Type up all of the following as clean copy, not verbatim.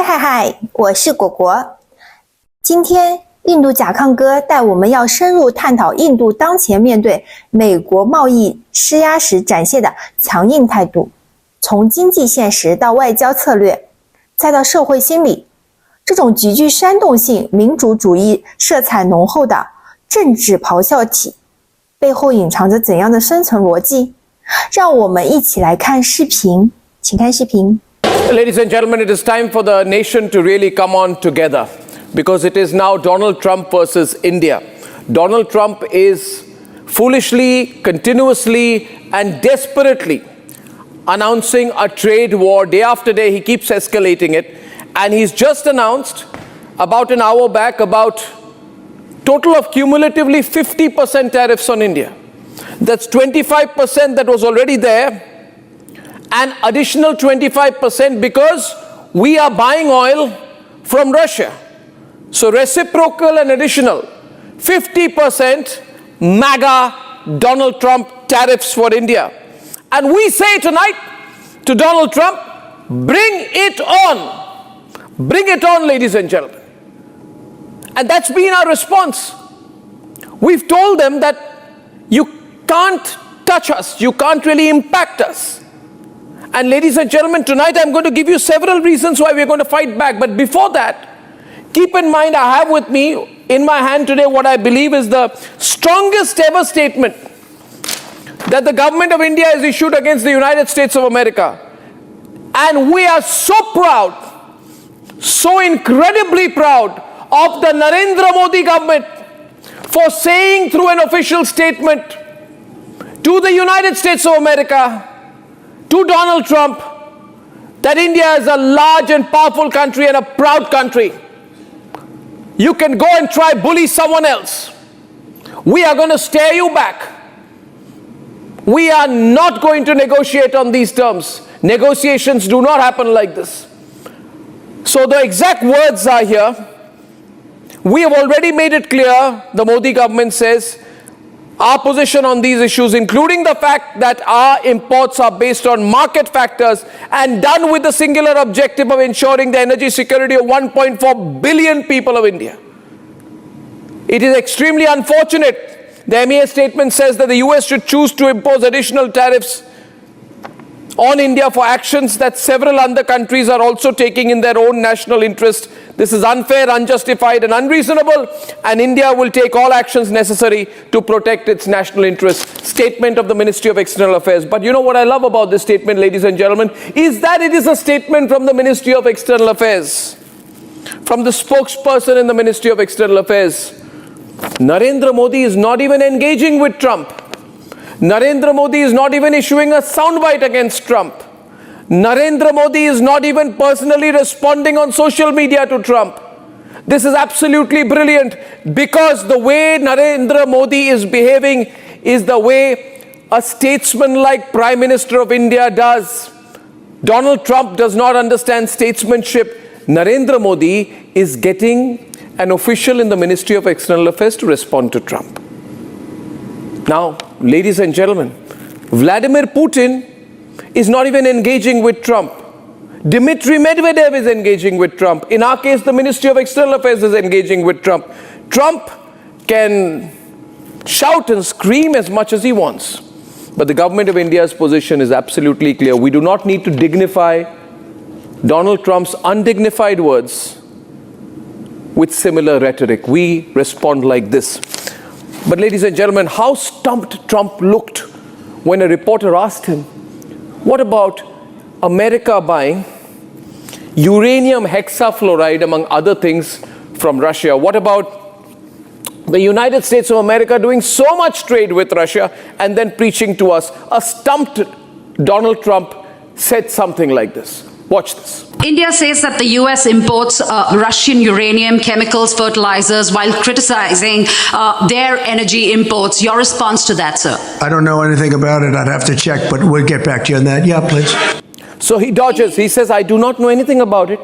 嗨，我是果果。今天印度甲亢哥带我们要深入探讨印度当前面对美国贸易施压时展现的强硬态度，从经济现实到外交策略，再到社会心理，这种极具煽动性民主主义色彩浓厚的政治咆哮体背后隐藏着怎样的深层逻辑？让我们一起来看视频，请看视频。Ladies and gentlemen, it is time for the nation to really come on together because it is now Donald Trump versus India. Donald Trump is foolishly, continuously, and desperately announcing a trade war day after day. He keeps escalating it. And he's just announced about an hour back about total of cumulatively 50% tariffs on India. That's 25% that was already there. And additional 25% because we are buying oil from Russia. So reciprocal and additional 50% MAGA Donald Trump tariffs for India. And we say tonight to Donald Trump, bring it on. Bring it on, ladies and gentlemen. And that's been our response. We've told them that you can't touch us. You can't really impact us. And ladies and gentlemen, tonight I'm going to give you several reasons why we're going to fight back. But before that, keep in mind I have with me in my hand today what I believe is the strongest ever statement that the government of India has issued against the United States of America. And we are so proud, so incredibly proud of the Narendra Modi government for saying through an official statement to the United States of America, to Donald Trump, that India is a large and powerful country and a proud country. You can go and try bully someone else. We are going to stare you back. We are not going to negotiate on these terms. Negotiations do not happen like this. So the exact words are here. We have already made it clear, the Modi government says, our position on these issues, including the fact that our imports are based on market factors and done with the singular objective of ensuring the energy security of 1.4 billion people of India. It is extremely unfortunate. The MEA statement says that the US should choose to impose additional tariffs on India for actions that several other countries are also taking in their own national interest. This is unfair, unjustified, and unreasonable, and India will take all actions necessary to protect its national interests. Statement of the Ministry of External Affairs. But you know what I love about this statement, ladies and gentlemen, is that it is a statement from the Ministry of External Affairs, from the spokesperson in the Ministry of External Affairs. Narendra Modi is not even engaging with Trump. Narendra Modi is not even issuing a soundbite against Trump. Narendra Modi is not even personally responding on social media to Trump. This is absolutely brilliant because the way Narendra Modi is behaving is the way a statesman-like Prime Minister of India does. Donald Trump does not understand statesmanship. Narendra Modi is getting an official in the Ministry of External Affairs to respond to Trump. Now, ladies and gentlemen, Vladimir Putin is not even engaging with Trump. Dmitry Medvedev is engaging with Trump. In our case, the Ministry of External Affairs is engaging with Trump. Trump can shout and scream as much as he wants. But the government of India's position is absolutely clear. We do not need to dignify Donald Trump's undignified words with similar rhetoric. We respond like this. But ladies and gentlemen, how stumped Trump looked when a reporter asked him, what about America buying uranium hexafluoride, among other things, from Russia? What about the United States of America doing so much trade with Russia and then preaching to us? A stumped Donald Trump said something like this. Watch this. India says that the US imports Russian uranium, chemicals, fertilizers, while criticizing their energy imports. Your response to that, sir? I don't know anything about it. I'd have to check, but we'll get back to you on that. Yeah, please. So he dodges. He says, I do not know anything about it.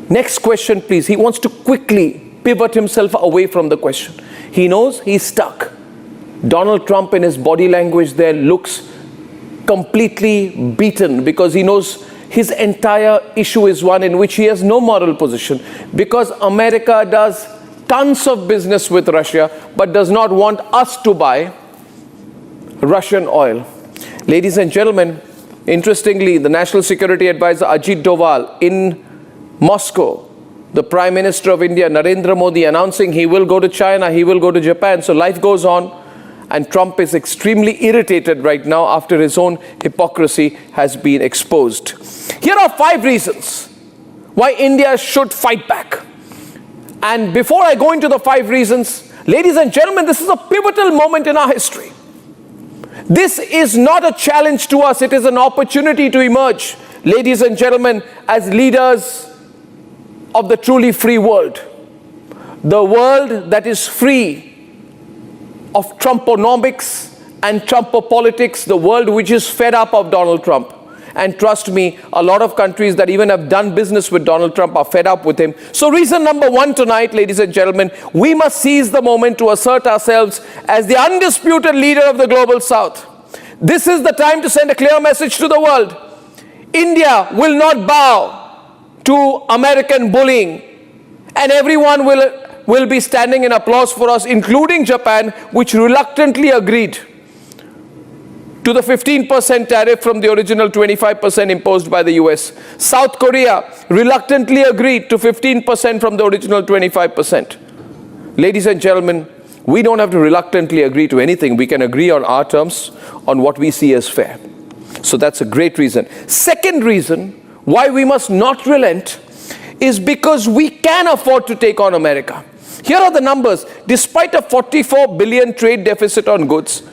Next question, please. He wants to quickly pivot himself away from the question. He knows he's stuck. Donald Trump, in his body language there, looks completely beaten because he knows his entire issue is one in which he has no moral position, because America does tons of business with Russia but does not want us to buy Russian oil. Ladies and gentlemen, interestingly, the National Security Advisor Ajit Doval in Moscow, the Prime Minister of India, Narendra Modi, announcing he will go to China, he will go to Japan. So life goes on, and Trump is extremely irritated right now after his own hypocrisy has been exposed. Here are 5 reasons why India should fight back. And before I go into the 5 reasons, ladies and gentlemen, this is a pivotal moment in our history. This is not a challenge to us, it is an opportunity to emerge, ladies and gentlemen, as leaders of the truly free world. The world that is free of Trumponomics and Trumpopolitics, the world which is fed up of Donald Trump. And trust me, a lot of countries that even have done business with Donald Trump are fed up with him. So reason number 1 tonight, ladies and gentlemen, we must seize the moment to assert ourselves as the undisputed leader of the global South. This is the time to send a clear message to the world. India will not bow to American bullying, and everyone will be standing in applause for us, including Japan, which reluctantly agreed to the 15% tariff from the original 25% imposed by the US. South Korea reluctantly agreed to 15% from the original 25%. Ladies and gentlemen, we don't have to reluctantly agree to anything. We can agree on our terms, on what we see as fair. So that's a great reason. Second reason why we must not relent is because we can afford to take on America. Here are the numbers. Despite a 44 billion trade deficit on goods,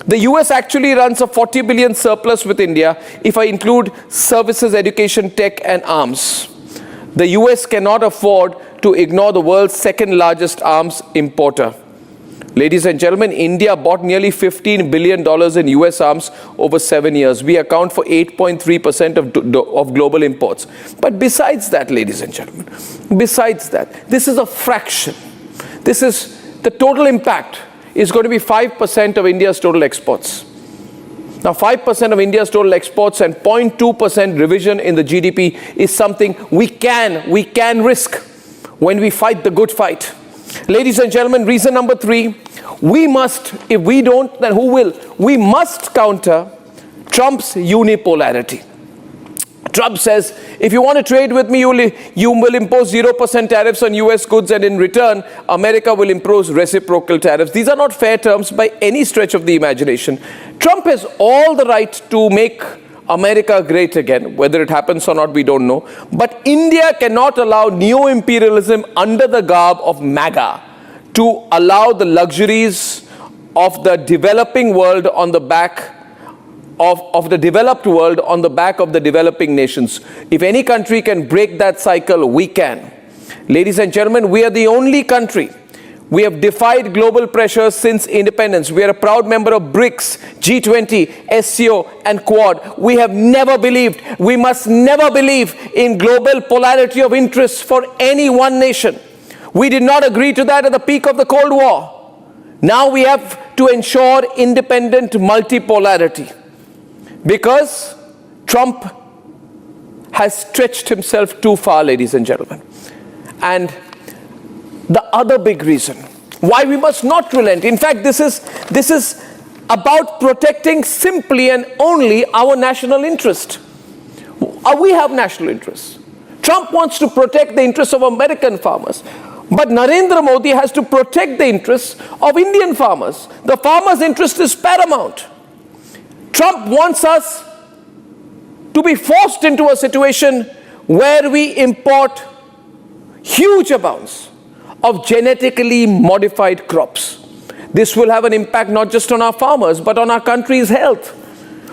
the US actually runs a 40 billion surplus with India if I include services, education, tech, and arms. The US cannot afford to ignore the world's 2nd largest arms importer. Ladies and gentlemen, India bought nearly $15 billion in US arms over 7 years. We account for 8.3% of global imports. But besides that, ladies and gentlemen, besides that, this is a fraction. This is the total impact is going to be 5% of India's total exports. Now, 5% of India's total exports and 0.2% revision in the GDP is something we can risk when we fight the good fight. Ladies and gentlemen, reason number 3, we must, if we don't, then who will? We must counter Trump's unipolarity. Trump says, if you want to trade with me, you will impose 0% tariffs on US goods, and in return, America will impose reciprocal tariffs. These are not fair terms by any stretch of the imagination. Trump has all the right to make America great again. Whether it happens or not, we don't know. But India cannot allow neo-imperialism under the garb of MAGA to allow the luxuries of the developing world on the back of the developed world on the back of the developing nations. If any country can break that cycle, we can. Ladies and gentlemen, we are the only country. We have defied global pressures since independence. We are a proud member of BRICS, G20, SCO, and Quad. We have never believed, we must never believe in global polarity of interests for any one nation. We did not agree to that at the peak of the Cold War. Now we have to ensure independent multipolarity, because Trump has stretched himself too far, ladies and gentlemen. And the other big reason why we must not relent, in fact, this is about protecting simply and only our national interest. We have national interests. Trump wants to protect the interests of American farmers, but Narendra Modi has to protect the interests of Indian farmers. The farmers' interest is paramount. Trump wants us to be forced into a situation where we import huge amounts of genetically modified crops. This will have an impact not just on our farmers, but on our country's health.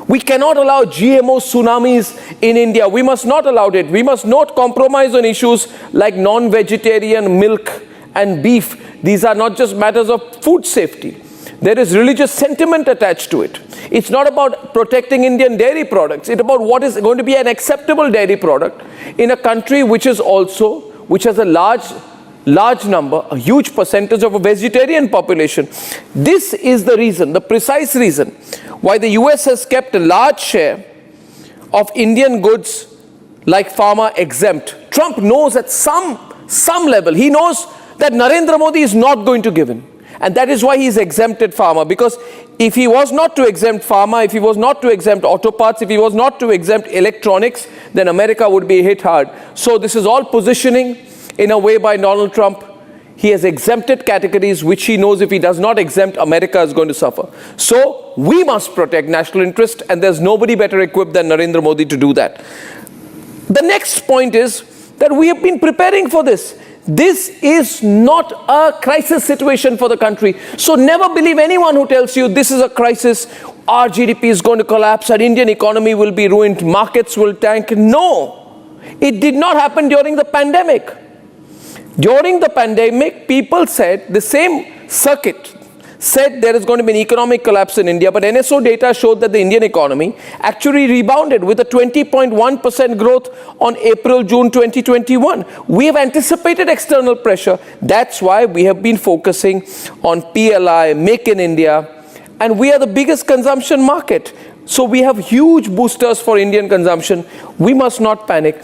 We cannot allow GMO tsunamis in India. We must not allow it. We must not compromise on issues like non-vegetarian milk and beef. These are not just matters of food safety. There is religious sentiment attached to it. It's not about protecting Indian dairy products. It's about what is going to be an acceptable dairy product in a country which has a large number, a huge percentage of a vegetarian population. This is the reason, the precise reason, why the US has kept a large share of Indian goods like pharma exempt. Trump knows at some level, he knows that Narendra Modi is not going to give in. And that is why he's exempted pharma. Because if he was not to exempt pharma, if he was not to exempt auto parts, if he was not to exempt electronics, then America would be hit hard. So this is all positioning in a way by Donald Trump. He has exempted categories which he knows if he does not exempt, America is going to suffer. So we must protect national interest, and there's nobody better equipped than Narendra Modi to do that. The next point is that we have been preparing for this. This is not a crisis situation for the country. So never believe anyone who tells you this is a crisis, our GDP is going to collapse, our Indian economy will be ruined, markets will tank. No, it did not happen during the pandemic. During the pandemic, people said, the same circuit said there is going to be an economic collapse in India, but NSO data showed that the Indian economy actually rebounded with a 20.1% growth on April-June 2021. We have anticipated external pressure. That's why we have been focusing on PLI, Make in India, and we are the biggest consumption market. So we have huge boosters for Indian consumption. We must not panic.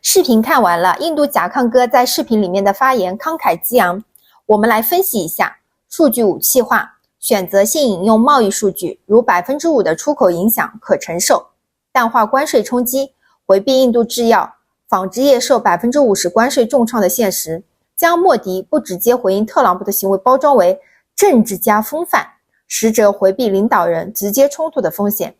视频看完了，印度甲亢哥在视频里面的发言慷慨激昂，我们来分析一下。数据武器化，选择性引用贸易数据，如 5% 的出口影响可承受，淡化关税冲击，回避印度制药、纺织业受 50% 关税重创的现实，将莫迪不直接回应特朗普的行为包装为政治加风范，实则回避领导人直接冲突的风险。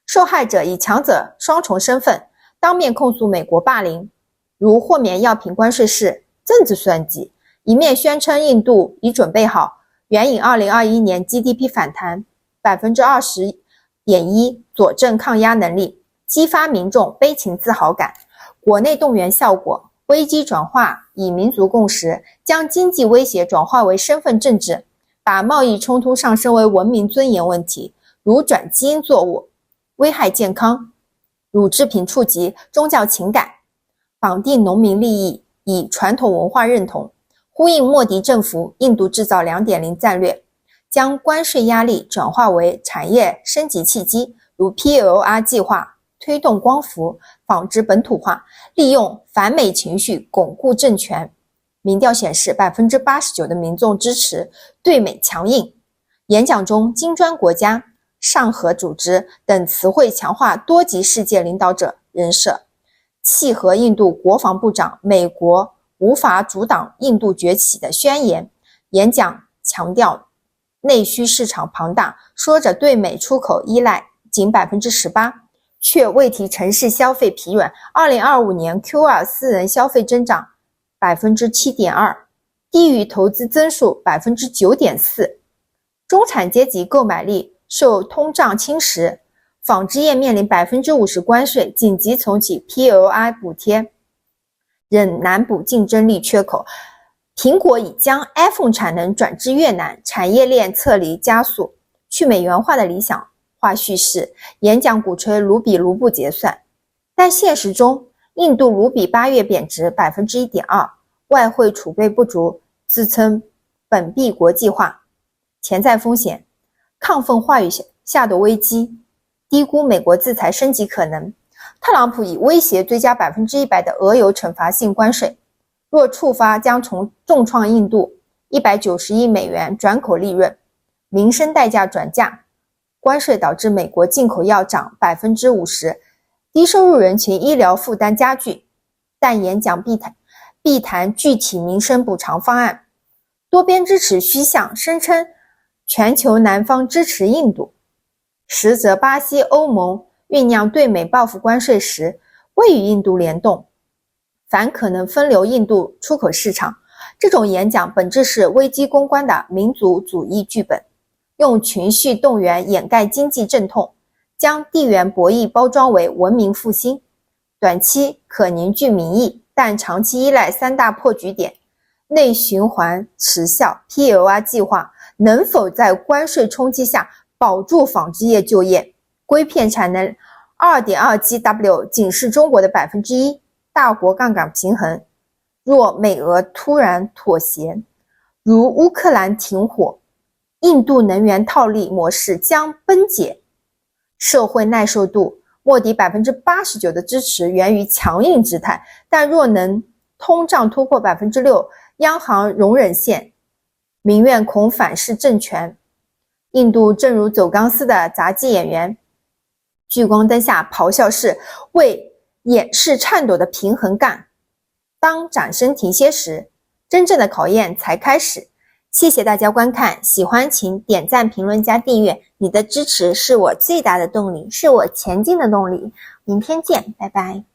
受害者以强者双重身份当面控诉美国霸凌，如豁免药品关税是政治算计，一面宣称印度已准备好援引2021年 GDP 反弹 20.1% 佐证抗压能力，激发民众悲情自豪感，国内动员效果，危机转化以民族共识，将经济威胁转化为身份政治，把贸易冲突上升为文明尊严问题，如转基因作物，危害健康，乳制品触及宗教情感，绑定农民利益，以传统文化认同，呼应莫迪政府印度制造 2.0 战略，将关税压力转化为产业升级契机，如 PLR 计划，推动光伏、纺织本土化，利用反美情绪巩固政权。民调显示 89% 的民众支持对美强硬。演讲中，金砖国家、上合组织等词汇强化多极世界领导者人设，契合印度国防部长美国无法阻挡印度崛起的宣言。演讲强调内需市场庞大，说着对美出口依赖仅 18%， 却未提城市消费疲软。2025年 Q2 私人消费增长 7.2%， 低于投资增速 9.4%。 中产阶级购买力受通胀侵蚀，纺织业面临 50% 关税，紧急重启 PLI 补贴，仍难补竞争力缺口。苹果已将 iPhone 产能转至越南，产业链撤离加速，去美元化的理想化叙事。演讲鼓吹卢比卢布结算，但现实中印度卢比8月贬值 1.2%， 外汇储备不足，自称本币国际化，潜在风险。亢奋话语下的危机，低估美国制裁升级可能。特朗普已威胁追加 100% 的俄油惩罚性关税，若触发将重创印度190亿美元转口利润，民生代价转嫁。关税导致美国进口药涨 50%， 低收入人群医疗负担加剧，但演讲必谈具体民生补偿方案。多边支持虚像，声称全球南方支持印度，实则巴西、欧盟酝酿对美报复关税时未与印度联动，反可能分流印度出口市场。这种演讲本质是危机公关的民族主义剧本，用情绪动员掩盖经济阵痛，将地缘博弈包装为文明复兴。短期可凝聚民意，但长期依赖3大破局点：内循环持效 PLR 计划能否在关税冲击下保住纺织业就业，硅片产能 2.2GW 仅是中国的 1%， 大国杠杆平衡。若美俄突然妥协，如乌克兰停火，印度能源套利模式将崩解。社会耐受度莫迪 89% 的支持源于强硬姿态，但若能通胀突破 6%， 央行容忍线，民怨恐反噬政权。印度正如走钢丝的杂技演员，聚光灯下咆哮是为掩饰颤抖的平衡感。当掌声停歇时，真正的考验才开始。谢谢大家观看，喜欢请点赞、评论、加订阅，你的支持是我最大的动力，是我前进的动力。明天见，拜拜。